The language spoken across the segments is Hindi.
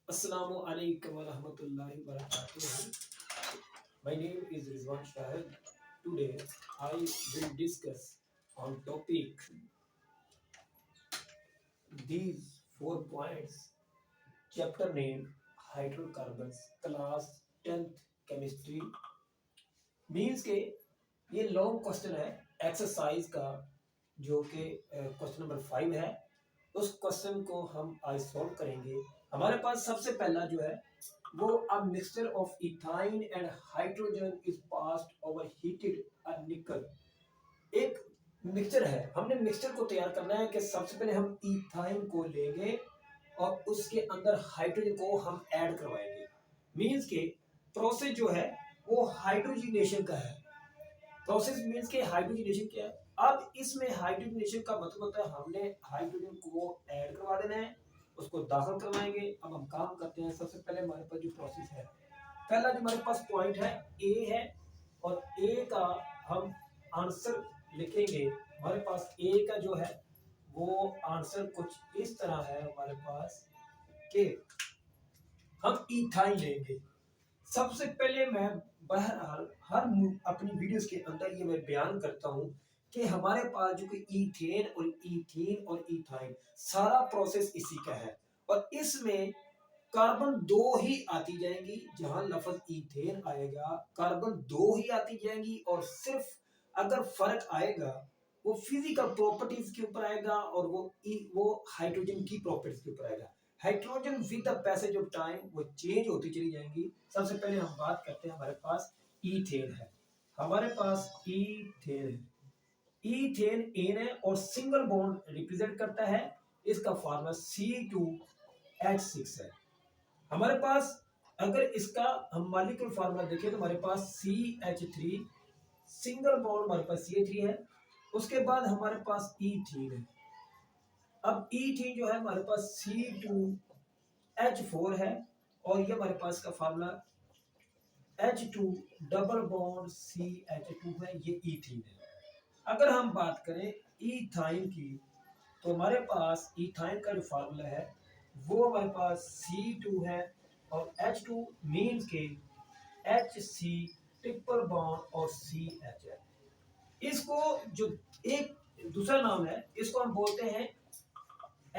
Assalamu alaikum wa rahmatullahi wa barakatuh. My name is Rizwan Shahid. Today I will discuss on topic these 4 points. Chapter name hydrocarbons class 10th chemistry means के ये लॉन्ग क्वेश्चन है एक्सरसाइज का जो कि क्वेश्चन नंबर 5 है। उस क्वेश्चन को हम आज सॉल्व करेंगे। हमारे पास सबसे पहला जो है वो a mixture of ethyne and hydrogen is passed over heated a nickel. एक मिक्सचर है, हमने मिक्सचर को तैयार करना है कि सबसे पहले हम इथाइन को लेंगे और उसके अंदर हाइड्रोजन को हम ऐड करवाएंगे। मींस के प्रोसेस जो है वो हाइड्रोजनेशन का है। प्रोसेस मींस के हाइड्रोजनेशन क्या है। अब इसमें हाइड्रोजनेशन का मतलब होता है हमने हाइड्रोजन को ऐड करवा देना है, उसको दाखिल करवाएंगे। अब हम काम करते हैं। सबसे पहले हमारे पास जो प्रोसेस है, पहला जो हमारे पास पॉइंट है ए है और ए का हम आंसर लिखेंगे। हमारे पास ए का जो है वो आंसर कुछ इस तरह है हमारे पास कि हम इथाइन लेंगे। सबसे पहले मैं बहरहाल हर अपनी वीडियोस के अंदर ये मैं बयान करता हूँ कि हमारे पास जो कि ईथेन और ईथीन और इथाइन सारा प्रोसेस इसी का है और इसमें कार्बन दो ही आती जाएंगी। जहां लफ्ज ईथेन आएगा कार्बन दो ही आती जाएंगी और सिर्फ अगर फर्क आएगा वो फिजिकल प्रॉपर्टीज के ऊपर आएगा और वो हाइड्रोजन की प्रॉपर्टीज के ऊपर आएगा। Hydrogen with the passage of time वो चेंज होती चली जाएंगी। सबसे पहले हम बात करते हैं, हमारे पास ईथेन है। हमारे पास ईथेन है, ईथेन एन है और सिंगल बॉन्ड रिप्रेजेंट करता है। इसका फार्मूला C2H6 है। हमारे पास अगर इसका हम मॉलिक्यूलर फार्मूला देखें तो हमारे पास CH3 सिंगल बॉन्ड हमारे पास CH3 है। उसके बाद हमारे पास ईथीन है। अब ईथीन जो है हमारे पास C2H4 है और ये हमारे पास का formula H2 double bond CH2 है। ये ईथीन है। अगर हम बात करें इथाइन की तो हमारे पास इथाइन का जो फार्मूला है वो हमारे पास C2 है और H2 मीन्स के HC ट्रिपल बॉन्ड और CH है। इसको जो एक दूसरा नाम है इसको हम बोलते हैं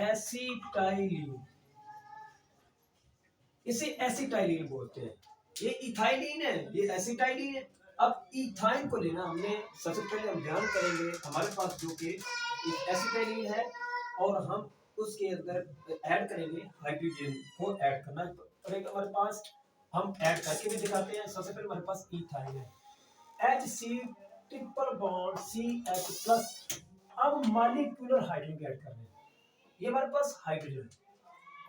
एसिटाइलिन। इसे एसिटाइलिन बोलते हैं। ये इथाइलिन है, ये एसिटाइलिन है। अब इथाइन को लेना हमने, सबसे पहले हम ध्यान करेंगे हमारे पास जो कि एसिटाइलिन है और हम उसके अंदर ऐड करेंगे हाइड्रोजन को ऐड करना पड़ेगा हमारे पास। हम ऐड करके भी दिखाते हैं। सबसे पहले हमारे पास इथाइन है HC triple bond CH plus. अब मॉलिक्यूलर हाइड्रोजन ऐड करना है। ये हमारे पास हाइड्रोजन है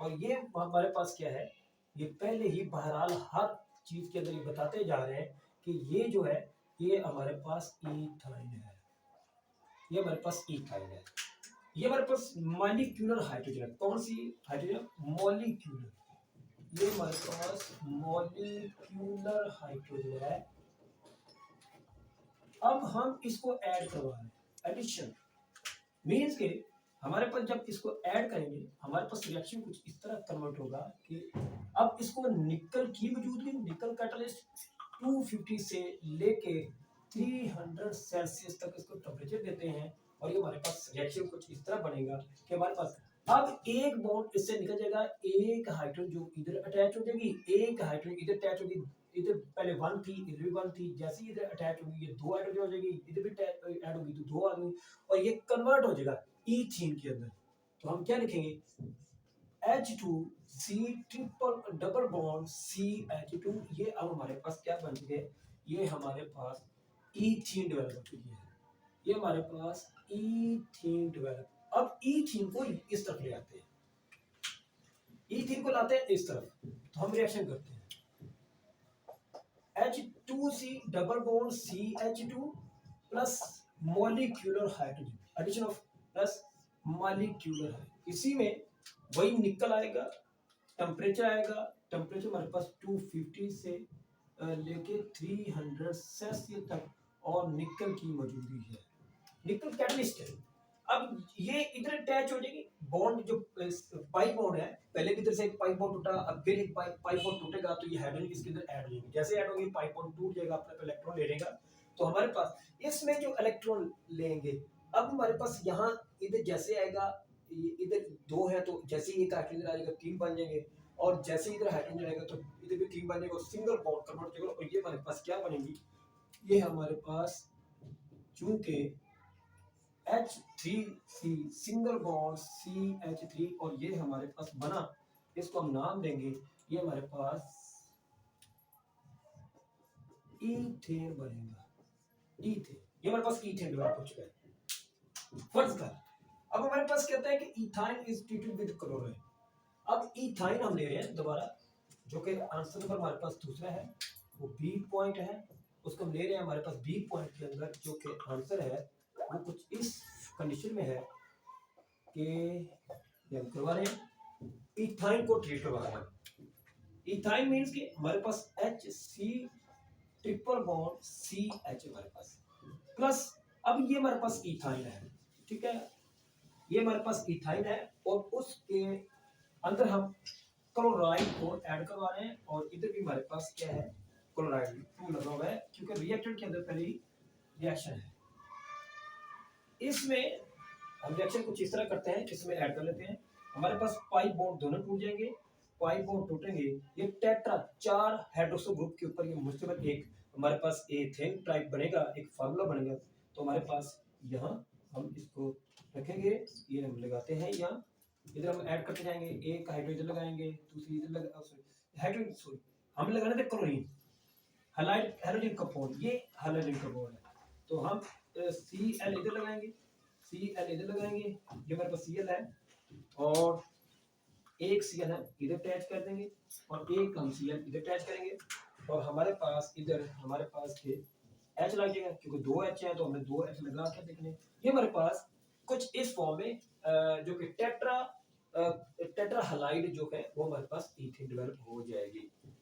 और ये हमारे पास क्या है, ये पहले ही बहरहाल हर चीज के अंदर ये बताते जा रहे हैं कि ये जो है ये हमारे पास इथाइन है। ये हमारे पास इथाइन है। ये हमारे पास मॉलिक्यूलर हाइड्रोजन है। कौन सी हाइड्रोजन? मॉलिक्यूलर। ये हमारे पास मॉलिक्यूलर हाइड्रोजन है। अब हम इसको ऐड करवा रहे हैं, एडिशन। मीन्स के हमारे पास जब इसको ऐड करेंगे हमारे पास रिएक्शन कुछ इस तरह कन्वर्ट होगा कि अब इसको निकल की मौजूदगी, निकल कैटलिस्ट 250 से लेके 300 सेल्सियस तक इसको टेम्परेचर देते हैं और ये हमारे पास रिएक्शन कुछ इस तरह बनेगा कि हमारे पास अब एक बॉन्ड इससे निकल जाएगा, एक हाइड्रोजन जो इधर अटैच हो जाएगी, एक हाइड्रोजन इधर अटैच होगी। इधर पहले वन थी, इधर भी वन थी, जैसे ही इधर अटैच होगी ये दो हाइड्रोजन हो जाएगी, इधर भी ऐड होगी तो दो आ गई और ये कन्वर्ट हो जाएगा ईथीन के अंदर। तो हम क्या लिखेंगे? H2C triple double bond CH2। ये अब हमारे पास क्या बन चुके हैं? ये हमारे पास ईथीन डेवलप हो चुकी है। ये हमारे पास ईथीन डेवलप। अब ईथीन को इस तरफ ले आते हैं, ईथीन को लाते हैं इस तरफ तो हम रिएक्शन करते हैं। H2C double bond CH2 plus molecular hydrogen, addition of plus molecular hydrogen. इसी में वही निकल आएगा, टेम्परेचर आएगा। टेम्परेचर हमारे पास 250 से लेके 300 सेल्सियस तक और निकल की मौजूदगी है। निकल कैटलिस्ट है। अब ये इधर अटैच हो जाएगी बॉन्ड जो पाई बॉन्ड है, पहले भी इधर से एक पाई बॉन्ड टूटा, अब फिर एक पाई बॉन्ड टूटेगा तो ये हाइड्रोजन इसके अंदर ऐड हो जाएगी, जैसे ऐड होगी पाई बॉन्ड टूट जाएगा, अपने इलेक्ट्रॉन ले लेगा। तो हमारे पास इसमें जो इलेक्ट्रॉन लेंगे, अब हमारे पास यहाँ इधर जैसे आएगा, इधर दो है तो जैसे ही एक हाइड्रोजन आएगा तीन बन जाएंगे, और जैसे इधर हाइड्रोजन आएगा तो इधर भी तीन बन जाएगा, सिंगल बॉन्ड कन्वर्ट हो जाएगा, और ये हमारे पास क्या बनेगी, ये हमारे पास चूंकि H3C सिंगल बॉन्ड CH3 और ये हमारे पास बना, इसको हम नाम देंगे, ये हमारे पास ईथेन बनेगा, ईथेन, ये हमारे पास ईथेन डेवलप हो चुका है। फर्ज कर अब हमारे पास कहता है कि ethyne is treated with chlorine. अब इथाइन हम ले रहे हैं दोबारा, जो कि आंसर नंबर हमारे पास दूसरा है, वो बी पॉइंट है, उसको हम ले रहे हैं हमारे पास बी पॉइंट के अंदर, जो कि आंसर है वो कुछ इस कंडीशन में है कि हम करवा रहे हैं इथाइन को ट्रीट करवा रहे हैं। इथाइन मींस कि हमारे पास HC ट्रिपल बॉन्ड CH हमारे पास प्लस, अब ये हमारे पास इथाइन है, ठीक है, ये हमारे पास इथाइन है, और उसके अंदर हम क्लोराइड को ऐड करवा रहे हैं, और इधर भी हमारे पास क्या है, क्लोराइड 2 लगा हुआ है, क्योंकि रिएक्टेंट के अंदर पहले ही रिएक्शन है। इसमें हम रिएक्शन कुछ इस तरह करते हैं, इसमें ऐड कर लेते हैं, हमारे पास पाई बॉन्ड दोनों टूट जाएंगे, पाई बॉन्ड टूटेंगे, ये टेट्रा 4 हाइड्रोक्सो ग्रुप के ऊपर ये मुश्तमिल एक हमारे पास एथेन टाइप बनेगा, एक फार्मूला बनेगा। तो हमारे पास यहाँ हम इसको रखेंगे, ये हम लगाते हैं, यहाँ इधर हम ऐड करते जाएंगे, एक हाइड्रोजन लगाएंगे, दूसरी इधर लगा, हाइड्रोजन सॉरी हम लगाने थे क्लोरीन, हाइड्रोजन कंपाउंड, ये हाइड्रोजन कंपाउंड है, तो हम Cl इधर लगाएंगे, Cl इधर लगाएंगे, ये हमारे पास Cl है, और एक Cl हम इधर अटैच कर देंगे, और एक हम Cl इधर अटैच करेंगे, और हमारे पास इधर हमारे पास के H लग जाएगा, क्योंकि दो H है तो हमने दो H लगा के देखने, ये हमारे पास कुछ इस फॉर्म में जो कि टेट्रा हालाइड जो है वो हमारे पास इथेन डेवलप हो जाएगी,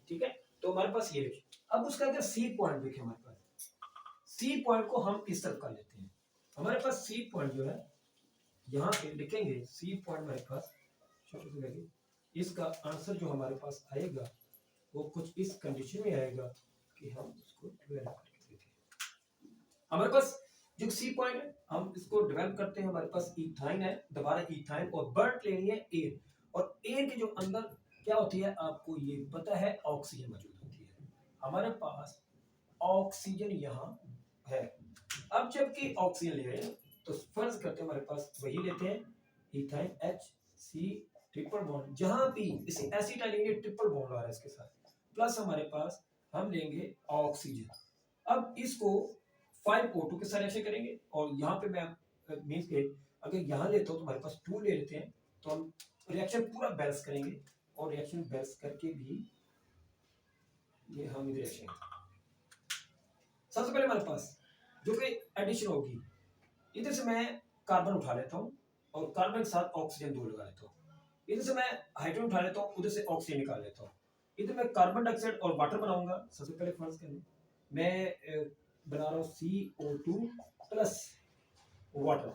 ठीक है। तो हमारे पास ये देखिए, अब उसका अगर सी पॉइंट देखें, हमारे पास सी पॉइंट को हम इस तरह कर लेते हैं, हमारे पास सी पॉइंट जो है यहाँ पे लिखेंगे, सी पॉइंट हमारे पास छोटे से लगे, इसका आंसर जो हमारे पास आएगा वो कुछ इस कंडीशन में आएगा कि हम इसको डेवलप करके देखें। हमारे पास जो सी पॉइंट है हम इसको डेवलप करते हैं, हमारे पास इथाइन है, दोबारा इथाइन, और बर्ट लेनी है एयर, और एयर के जो अंदर क्या होती है आपको ये पता है, ऑक्सीजन मौजूद होती है, हमारे पास ऑक्सीजन यहाँ है। अब जबकि ऑक्सीजन ले रहे हैं तो फर्ज करते हैं हमारे पास वही लेते हैं, इथाइन HC ट्रिपल बॉन्ड, जहां भी इसे एसिटाइल लेंगे ट्रिपल बॉन्ड आ रहा है इसके साथ, प्लस हमारे पास हम लेंगे ऑक्सीजन। अब इसको 5O2 के साथ रिएक्शन करेंगे, और यहाँ पे मैं मीन्स के अगर यहाँ लेता हूँ तो हमारे पास 2 ले लेते हैं, तो हम रिएक्शन पूरा बैलेंस करेंगे, और रिएक्शन बैलेंस करके भी ये हम रिएक्शन सबसे पहले हमारे पास जो कि एडिशन होगी, इधर से मैं कार्बन उठा लेता हूँ और कार्बन के साथ ऑक्सीजन 2 लगा लेता हूँ, इधर से मैं हाइड्रोजन उठा लेता हूँ, उधर से ऑक्सीजन निकाल लेता हूँ, इधर मैं कार्बन डाइऑक्साइड और वाटर बनाऊंगा। सबसे पहले फर्ज करें मैं बना रहा हूँ CO2 प्लस वाटर।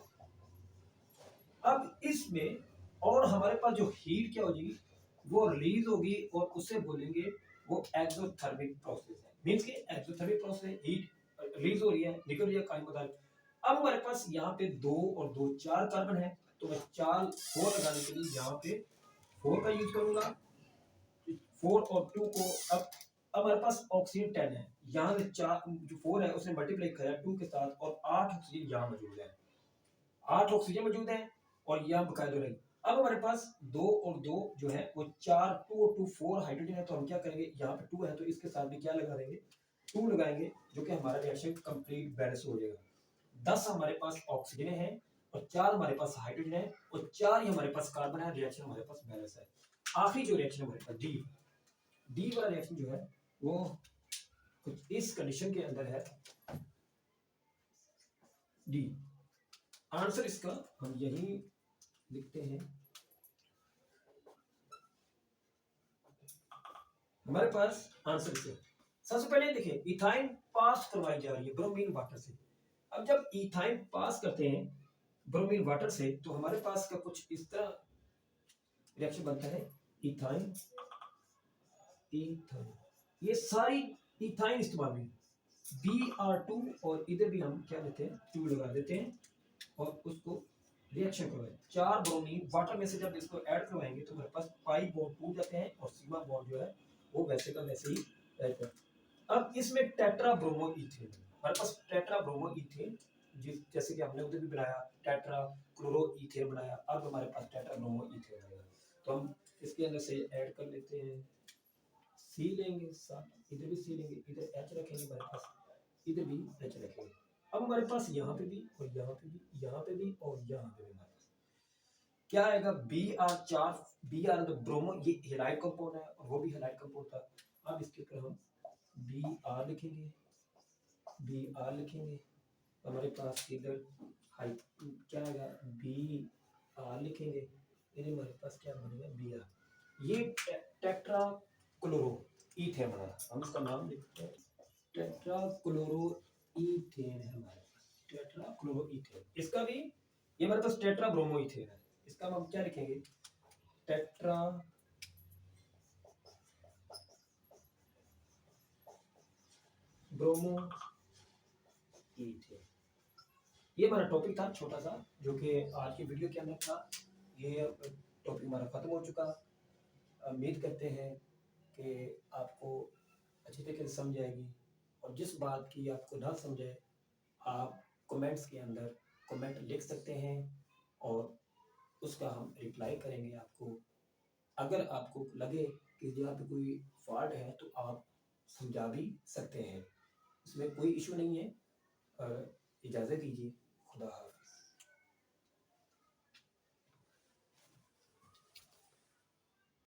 अब इसमें और हमारे पास जो हीट क्या हो जाएगी वो रिलीज होगी, और उससे बोलेंगे वो एक्सोथर्मिक प्रोसेस है, मींस के एक्सोथर्मिक प्रोसेस, हीट रिलीज हो रही है, निकल रही है काई पदार्थ। अब हमारे पास यहाँ पे 2 और 2 4 कार्बन है, तो मैं 4 लगाने के लिए यहाँ पे 4 का यूज करूंगा, 4 और 2 को अब हमारे पास ऑक्सीजन 10 है, यहाँ से 4 जो 4 है उसने मल्टीप्लाई किया 2 के साथ, और 8 ऑक्सीजन यहाँ मौजूद है, 8 ऑक्सीजन मौजूद है, और यहाँ बकायदा रही। अब हमारे पास 2 और 2 जो है वो 4, 2 और 2 4 हाइड्रोजन है, तो हम क्या करेंगे, यहाँ पे 2 है तो इसके साथ भी क्या लगा देंगे, 2 लगाएंगे, जो कि हमारा रिएक्शन कंप्लीट बैलेंस हो जाएगा। 10 हमारे पास ऑक्सीजन है, और 4 हमारे पास हाइड्रोजन है, और 4 ही हमारे पास कार्बन है, रिएक्शन हमारे पास बैलेंस है। आखिरी जो रिएक्शन हमारे पास डी वाला रिएक्शन जो है वो कुछ इस कंडीशन के अंदर है, डी आंसर इसका हम यही लिखते हैं, हमारे पास आंसर से सबसे पहले देखिए इथाइन पास करवाई जा रही है ब्रोमीन वाटर से। अब जब इथाइन पास करते हैं ब्रोमीन वाटर से, तो हमारे पास का कुछ इस तरह रिएक्शन बनता है, इथाइन, इथाइन, ये सारी इथाइन इस्तेमाल हुई, Br2, और इधर भी हम क्या लेते हैं, 2 लगा देते हैं और उसको रिएक्शन करवाएं। 4 ब्रोमीन वाटर में से जब इसको ऐड करवाएंगे तो हमारे पास पाई बॉन्ड टूट जाते हैं और सिग्मा बॉन्ड जो है वो वैसे का वैसे ही रहता है। अब इसमें टेट्रा ब्रोमो इथेन, हमारे पास टेट्रा ब्रोमो इथेन, जैसे कि हमने उधर भी बनाया टेट्रा क्लोरो इथेन बनाया, अब हमारे पास टेट्रा ब्रोमो इथेन आएगा। तो हम इसके अंदर से ऐड कर लेते हैं, सी लेंगे साथ, इधर भी सी लेंगे, इधर एच रखेंगे हमारे पास, इधर भी एच रखेंगे। अब हमारे पास यहाँ पे भी और यहाँ पे भी, यहाँ पे भी और यहाँ पे भी हमारे पास क्या आएगा, Br4, Br तो ब्रोमो, ये हेलाइड कंपाउंड है और वो भी हेलाइड कंपाउंड था। अब इसके ऊपर हम Br लिखेंगे, Br लिखेंगे, हमारे पास इधर हाई क्या आएगा, Br लिखेंगे, इधर हमारे पास क्या बनेगा, Br। ये टेट्रा क्लोरो इथेन बना, हम इसका नाम लिखते हैं टेट्रा क्लोरो इथेन है हमारे पास, टेट्रा क्लोरो इथेन। इसका भी ये हमारे पास टेट्रा ब्रोमो इथेन है, इसका हम क्या लिखेंगे, टेट्रा ब्रोमो इथेन। ये हमारा टॉपिक था छोटा सा, जो कि आज की वीडियो के अंदर था। ये टॉपिक हमारा खत्म हो चुका। उम्मीद करते हैं कि आपको अच्छी तरीके से समझ आएगी, और जिस बात की आपको ना समझे आप कमेंट्स के अंदर कमेंट लिख सकते हैं और उसका हम रिप्लाई करेंगे आपको। अगर आपको लगे कि यहाँ पे कोई फॉल्ट है तो आप समझा भी सकते हैं, इसमें कोई इशू नहीं है। इजाज़त दीजिए, खुदा हाफ़िज़।